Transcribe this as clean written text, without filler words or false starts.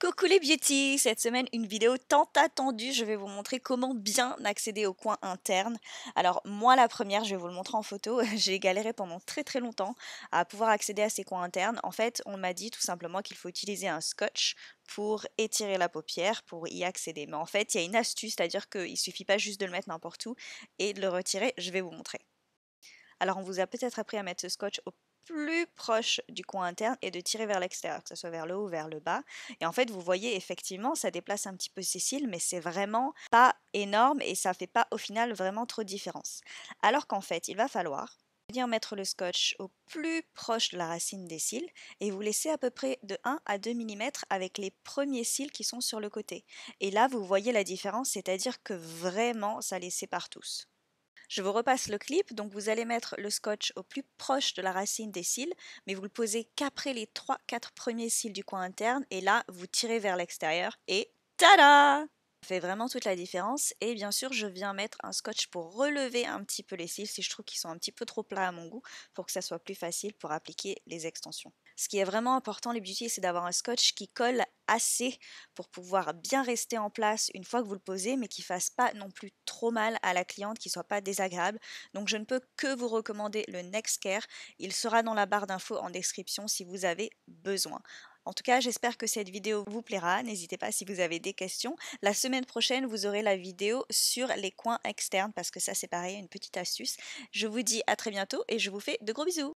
Coucou les beauties! Cette semaine, une vidéo tant attendue. Je vais vous montrer comment bien accéder au coin interne. Alors moi la première, je vais vous le montrer en photo. J'ai galéré pendant très longtemps à pouvoir accéder à ces coins internes. En fait, on m'a dit tout simplement qu'il faut utiliser un scotch pour étirer la paupière pour y accéder. Mais en fait, il y a une astuce, c'est-à-dire qu'il suffit pas juste de le mettre n'importe où et de le retirer. Je vais vous montrer. Alors on vous a peut-être appris à mettre ce scotch au plus proche du coin interne et de tirer vers l'extérieur, que ce soit vers le haut ou vers le bas. Et en fait, vous voyez effectivement, ça déplace un petit peu ses cils, mais c'est vraiment pas énorme et ça fait pas au final vraiment trop de différence. Alors qu'en fait, il va falloir venir mettre le scotch au plus proche de la racine des cils et vous laisser à peu près de 1 à 2 mm avec les premiers cils qui sont sur le côté. Et là, vous voyez la différence, c'est-à-dire que vraiment, ça les sépare tous. Je vous repasse le clip, donc vous allez mettre le scotch au plus proche de la racine des cils, mais vous le posez qu'après les 3-4 premiers cils du coin interne, et là vous tirez vers l'extérieur, et tada! Ça fait vraiment toute la différence, et bien sûr je viens mettre un scotch pour relever un petit peu les cils si je trouve qu'ils sont un petit peu trop plats à mon goût, pour que ça soit plus facile pour appliquer les extensions. Ce qui est vraiment important les beauty, c'est d'avoir un scotch qui colle assez pour pouvoir bien rester en place une fois que vous le posez, mais qui fasse pas non plus trop mal à la cliente, qui soit pas désagréable. Donc je ne peux que vous recommander le Nextcare. Il sera dans la barre d'infos en description si vous avez besoin. En tout cas, j'espère que cette vidéo vous plaira. N'hésitez pas si vous avez des questions. La semaine prochaine, vous aurez la vidéo sur les coins externes parce que ça, c'est pareil, une petite astuce. Je vous dis à très bientôt et je vous fais de gros bisous.